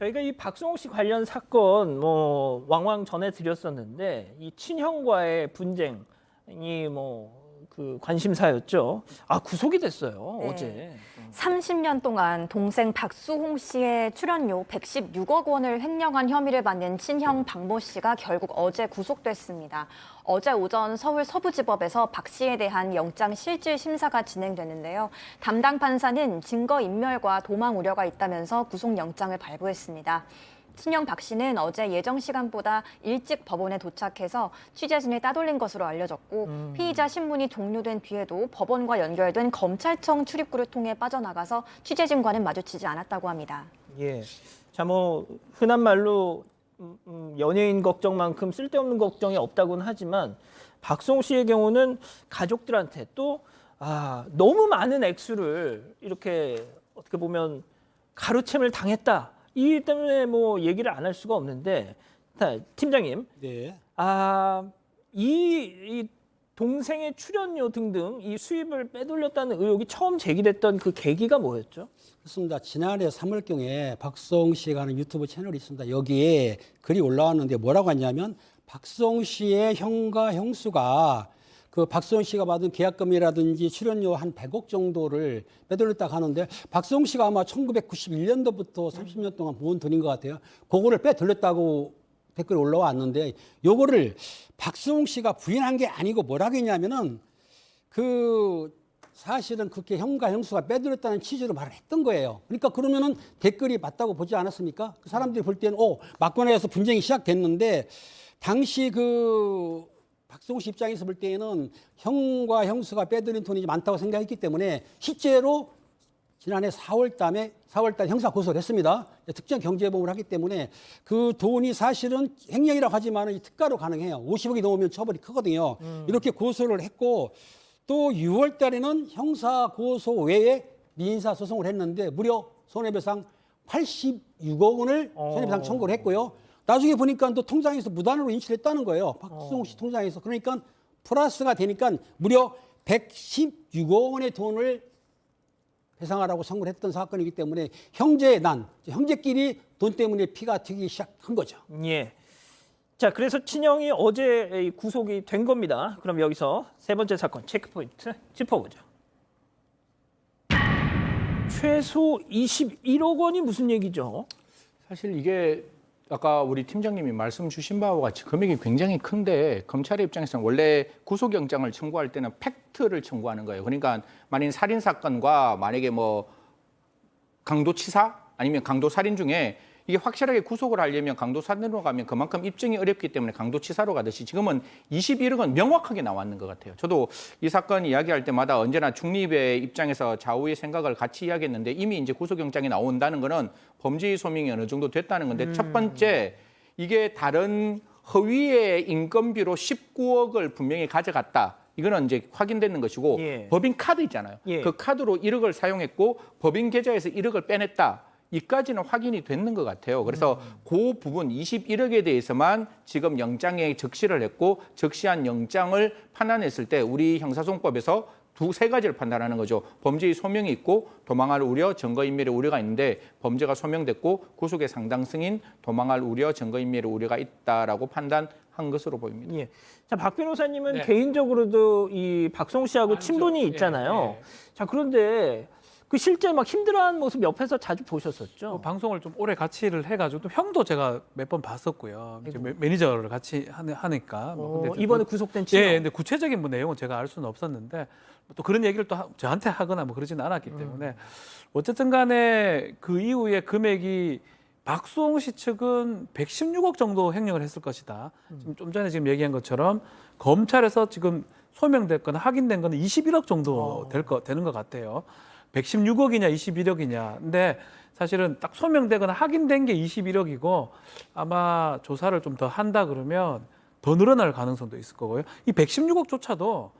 저희가 이 박수홍 씨 관련 사건 뭐 왕왕 전해드렸었는데 이 친형과의 분쟁이 뭐 그 관심사였죠. 아 구속이 됐어요 네. 어제. 30년 동안 동생 박수홍 씨의 출연료 116억 원을 횡령한 혐의를 받는 친형 박모 씨가 결국 어제 구속됐습니다. 어제 오전 서울 서부지법에서 박 씨에 대한 영장 실질 심사가 진행됐는데요. 담당 판사는 증거인멸과 도망 우려가 있다면서 구속영장을 발부했습니다. 친형 박 씨는 어제 예정 시간보다 일찍 법원에 도착해서 취재진을 따돌린 것으로 알려졌고 피의자 신문이 종료된 뒤에도 법원과 연결된 검찰청 출입구를 통해 빠져나가서 취재진과는 마주치지 않았다고 합니다. 예. 자 뭐 흔한 말로 연예인 걱정만큼 쓸데없는 걱정이 없다고는 하지만 박수홍 씨의 경우는 가족들한테 또 너무 많은 액수를 이렇게 어떻게 보면 가로챈을 당했다. 이 때문에 뭐 얘기를 안 할 수가 없는데, 팀장님, 네. 이 동생의 출연료 등등 이 수입을 빼돌렸다는 의혹이 처음 제기됐던 그 계기가 뭐였죠? 그렇습니다. 지난해 3월경에 박수홍 씨가 하는 유튜브 채널이 있습니다. 여기에 글이 올라왔는데 뭐라고 하냐면 박수홍 씨의 형과 형수가 그 박수홍 씨가 받은 계약금이라든지 출연료 한 100억 정도를 빼돌렸다고 하는데 박수홍 씨가 아마 1991년도부터 30년 동안 모은 돈인 것 같아요. 그거를 빼돌렸다고 댓글이 올라왔는데 요거를 박수홍 씨가 부인한 게 아니고 뭐라고 했냐면은 사실은 그렇게 형과 형수가 빼돌렸다는 취지로 말을 했던 거예요. 그러니까 그러면은 댓글이 맞다고 보지 않았습니까? 그 사람들이 볼 때는 막권에서 분쟁이 시작됐는데 당시 박수홍 씨 입장에서 볼 때에는 형과 형수가 빼돌린 돈이 많다고 생각했기 때문에 실제로 지난해 4월달 형사 고소를 했습니다. 특정 경제보험을 하기 때문에 그 돈이 사실은 횡령이라고 하지만 이 특가로 가능해요. 50억이 넘으면 처벌이 크거든요. 이렇게 고소를 했고 또 6월 달에는 형사 고소 외에 민사 소송을 했는데 무려 손해배상 86억 원을 손해배상 청구를 했고요. 나중에 보니까 또 통장에서 무단으로 인출을 했다는 거예요. 박수홍 씨 통장에서. 그러니까 플러스가 되니까 무려 116억 원의 돈을 배상하라고 청구를 했던 사건이기 때문에 형제끼리 돈 때문에 피가 튀기 시작한 거죠. 예. 자, 그래서 친형이 어제 구속이 된 겁니다. 그럼 여기서 세 번째 사건 체크포인트 짚어보죠. 최소 21억 원이 무슨 얘기죠? 사실 이게 아까 우리 팀장님이 말씀 주신 바와 같이 금액이 굉장히 큰데 검찰의 입장에서는 원래 구속영장을 청구할 때는 팩트를 청구하는 거예요. 그러니까 만일 살인 사건과 만약에 뭐 강도치사 아니면 강도살인 중에 이게 확실하게 구속을 하려면 강도살인으로 가면 그만큼 입증이 어렵기 때문에 강도치사로 가듯이 지금은 21억은 명확하게 나왔는 것 같아요. 저도 이 사건 이야기할 때마다 언제나 중립의 입장에서 좌우의 생각을 같이 이야기했는데 이미 이제 구속영장이 나온다는 거는 범죄의 소명이 어느 정도 됐다는 건데 첫 번째 이게 다른 허위의 인건비로 19억을 분명히 가져갔다. 이거는 이제 확인되는 것이고 법인 카드 있잖아요. 그 카드로 1억을 사용했고 법인 계좌에서 1억을 빼냈다. 이까지는 확인이 됐는 것 같아요. 그래서 그 부분 21억에 대해서만 지금 영장에 적시를 했고 적시한 영장을 판단했을 때 우리 형사소송법에서 세 가지를 판단하는 거죠. 범죄의 소명이 있고 도망할 우려, 증거인멸의 우려가 있는데 범죄가 소명됐고 구속의 상당성인 도망할 우려, 증거인멸의 우려가 있다라고 판단한 것으로 보입니다. 예. 자, 박 변호사님은 개인적으로도 이 박수홍 씨하고 친분이 있잖아요. 자, 그런데 그 실제 막 힘들어하는 모습 옆에서 자주 보셨었죠? 방송을 좀 오래 같이 일을 해가지고 또 형도 제가 몇 번 봤었고요. 이제 매니저를 같이 하니까. 근데 이번에 구속된 친형. 근데 구체적인 뭐 내용은 제가 알 수는 없었는데 또 그런 얘기를 또 저한테 하거나 뭐 그러지는 않았기 때문에 어쨌든 간에 그 이후에 금액이 박수홍 씨 측은 116억 정도 횡령을 했을 것이다. 좀 전에 지금 얘기한 것처럼 검찰에서 지금 소명됐거나 확인된 거는 21억 정도 되는 것 같아요. 116억이냐 21억이냐. 근데 사실은 딱 소명되거나 확인된 게 21억이고 아마 조사를 좀 더 한다 그러면 더 늘어날 가능성도 있을 거고요. 이 116억조차도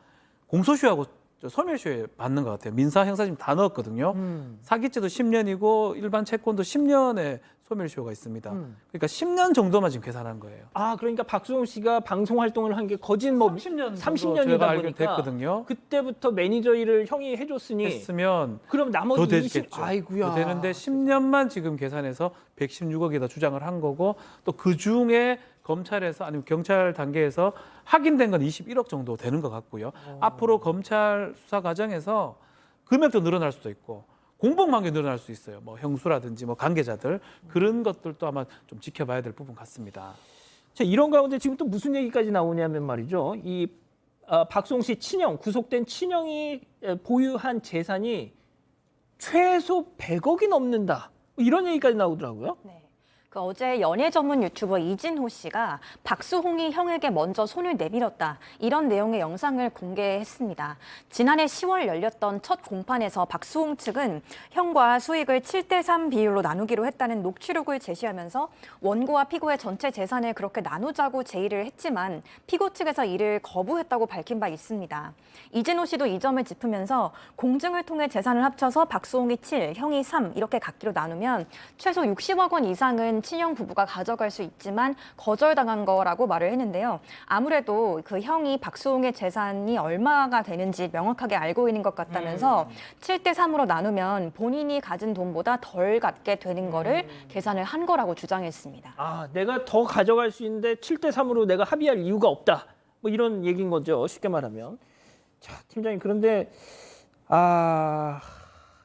공소시효하고 소멸시효에 받는 것 같아요. 민사, 형사 지금 다 넣었거든요. 사기죄도 10년이고 일반 채권도 10년의 소멸시효가 있습니다. 그러니까 10년 정도만 지금 계산한 거예요. 아, 그러니까 박수홍 씨가 방송 활동을 한 게 거진 뭐 30년 30년이다 제가 보니까 됐거든요. 그때부터 매니저 일을 형이 해줬으니 했으면 그럼 나머지 더 20 됐겠죠. 아이고야. 더 되는데 10년만 지금 계산해서 116억에다 주장을 한 거고 또 그 중에 검찰에서 아니면 경찰 단계에서 확인된 건 21억 정도 되는 것 같고요. 앞으로 검찰 수사 과정에서 금액도 늘어날 수도 있고 공범관계 늘어날 수 있어요. 뭐 형수라든지 뭐 관계자들 그런 것들도 아마 좀 지켜봐야 될 부분 같습니다. 자, 이런 가운데 지금 또 무슨 얘기까지 나오냐면 말이죠. 이 박수홍 씨 친형, 구속된 친형이 보유한 재산이 최소 100억이 넘는다. 이런 얘기까지 나오더라고요. 네. 그 어제 연예 전문 유튜버 이진호 씨가 박수홍이 형에게 먼저 손을 내밀었다. 이런 내용의 영상을 공개했습니다. 지난해 10월 열렸던 첫 공판에서 박수홍 측은 형과 수익을 7대3 비율로 나누기로 했다는 녹취록을 제시하면서 원고와 피고의 전체 재산을 그렇게 나누자고 제의를 했지만 피고 측에서 이를 거부했다고 밝힌 바 있습니다. 이진호 씨도 이 점을 짚으면서 공증을 통해 재산을 합쳐서 박수홍이 7, 형이 3 이렇게 갖기로 나누면 최소 60억 원 이상은 친형 부부가 가져갈 수 있지만 거절당한 거라고 말을 했는데요. 아무래도 그 형이 박수홍의 재산이 얼마가 되는지 명확하게 알고 있는 것 같다면서 7대3으로 나누면 본인이 가진 돈보다 덜 갖게 되는 거를 계산을 한 거라고 주장했습니다. 아, 내가 더 가져갈 수 있는데 7대3으로 내가 합의할 이유가 없다. 뭐 이런 얘기인 거죠. 쉽게 말하면. 자, 팀장님, 그런데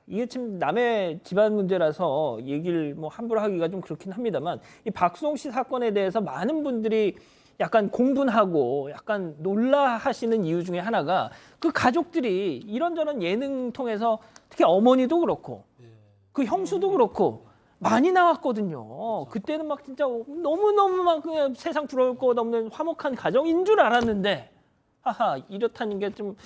이게 참 남의 집안 문제라서 얘기를 뭐 함부로 하기가 좀 그렇긴 합니다만 이 박수홍 씨 사건에 대해서 많은 분들이 약간 공분하고 약간 놀라하시는 이유 중에 하나가 그 가족들이 이런저런 예능 통해서 특히 어머니도 그렇고 그 형수도 그렇고 많이 나왔거든요. 그때는 막 진짜 너무너무 막 그냥 세상 부러울 것 없는 화목한 가정인 줄 알았는데 하하, 이렇다는 게 좀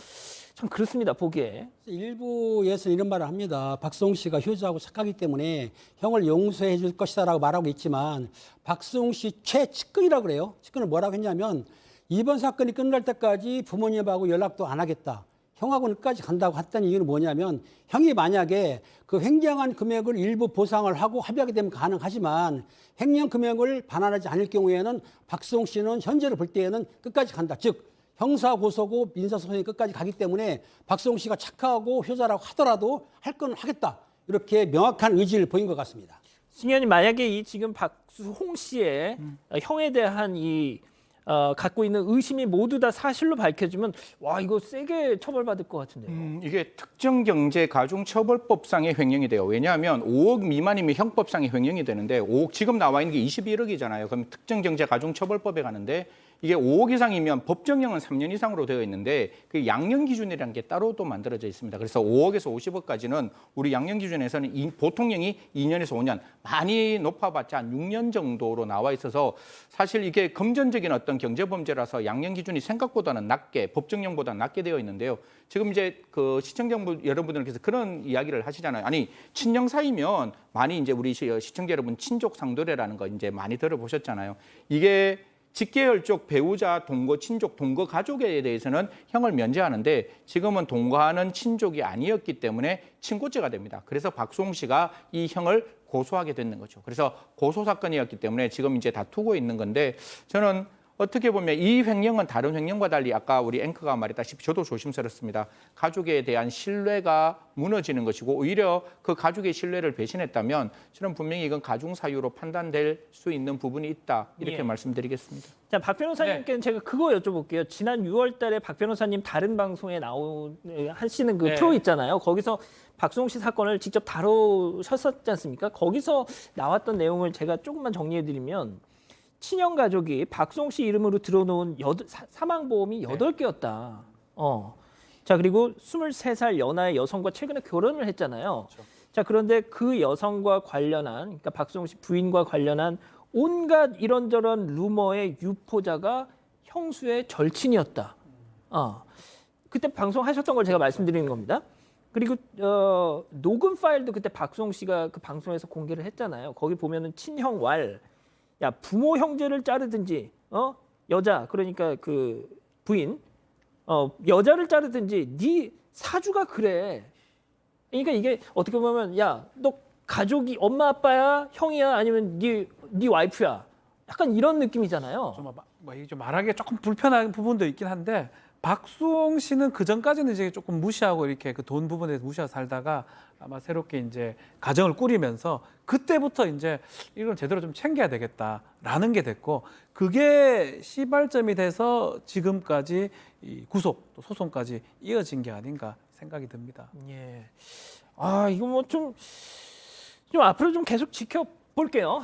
참 그렇습니다, 보기에. 일부에서 이런 말을 합니다. 박수홍 씨가 효자하고 착하기 때문에 형을 용서해 줄 것이다라고 말하고 있지만 박수홍 씨 최측근이라고 그래요. 측근을 뭐라고 했냐면 이번 사건이 끝날 때까지 부모님하고 연락도 안 하겠다. 형하고는 끝까지 간다고 했던 이유는 뭐냐면 형이 만약에 그 횡령한 금액을 일부 보상을 하고 합의하게 되면 가능하지만 횡령 금액을 반환하지 않을 경우에는 박수홍 씨는 현재를 볼 때에는 끝까지 간다. 즉 형사 고소고 민사 소송이 끝까지 가기 때문에 박수홍 씨가 착하고 효자라고 하더라도 할 건 하겠다. 이렇게 명확한 의지를 보인 것 같습니다. 승현이 만약에 이 지금 박수홍 씨의 형에 대한 이 갖고 있는 의심이 모두 다 사실로 밝혀지면 와 이거 세게 처벌받을 것 같은데요. 이게 특정경제가중처벌법상의 횡령이 돼요. 왜냐하면 5억 미만이면 형법상의 횡령이 되는데 5억 지금 나와 있는 게 21억이잖아요. 그럼 특정경제가중처벌법에 가는데 이게 5억 이상이면 법정형은 3년 이상으로 되어 있는데 그 양형 기준이라는 게 따로 또 만들어져 있습니다. 그래서 5억에서 50억까지는 우리 양형 기준에서는 보통형이 2년에서 5년, 많이 높아봤자 한 6년 정도로 나와 있어서 사실 이게 금전적인 어떤 경제범죄라서 양형 기준이 생각보다는 낮게, 법정형보다 낮게 되어 있는데요. 지금 이제 그 시청자 여러분들께서 그런 이야기를 하시잖아요. 아니 친형 사이면 많이 이제 우리 시청자 여러분 친족 상도례라는 거 이제 많이 들어보셨잖아요. 이게 직계열 쪽 배우자, 동거, 친족, 동거 가족에 대해서는 형을 면제하는데 지금은 동거하는 친족이 아니었기 때문에 친고죄가 됩니다. 그래서 박수홍 씨가 이 형을 고소하게 됐는 거죠. 그래서 고소 사건이었기 때문에 지금 이제 다투고 있는 건데 저는 어떻게 보면 이 횡령은 다른 횡령과 달리 아까 우리 앵커가 말했다시피 저도 조심스럽습니다. 가족에 대한 신뢰가 무너지는 것이고 오히려 그 가족의 신뢰를 배신했다면 저는 분명히 이건 가중 사유로 판단될 수 있는 부분이 있다 이렇게 예. 말씀드리겠습니다. 자, 박 변호사님께는 제가 그거 여쭤볼게요. 지난 6월달에 박 변호사님 다른 방송에 하시는 그 네. 프로 있잖아요. 거기서 박수홍 씨 사건을 직접 다루셨었지 않습니까? 거기서 나왔던 내용을 제가 조금만 정리해드리면 친형 가족이 박수홍 씨 이름으로 들어놓은 사망보험이 8개였다. 자, 그리고 23살 연하의 여성과 최근에 결혼을 했잖아요. 자, 그런데 그 여성과 관련한, 그러니까 박수홍 씨 부인과 관련한 온갖 이런저런 루머의 유포자가 형수의 절친이었다. 그때 방송하셨던 걸 제가 말씀드리는 겁니다. 그리고 녹음 파일도 그때 박수홍 씨가 그 방송에서 공개를 했잖아요. 거기 보면은 친형 야 부모 형제를 자르든지 여자 그러니까 그 부인 여자를 자르든지 네 사주가 그래. 그러니까 이게 어떻게 보면 야 너 가족이 엄마 아빠야 형이야 아니면 네 와이프야 약간 이런 느낌이잖아요. 이게 좀 말하기가 조금 불편한 부분도 있긴 한데 박수홍 씨는 그 전까지는 이제 조금 무시하고 이렇게 그 돈 부분에 대해서 무시하고 살다가 아마 새롭게 이제 가정을 꾸리면서 그때부터 이제 이걸 제대로 좀 챙겨야 되겠다라는 게 됐고 그게 시발점이 돼서 지금까지 이 구속 또 소송까지 이어진 게 아닌가 생각이 듭니다. 예. 아 이거 뭐 좀 앞으로 좀 계속 지켜볼게요.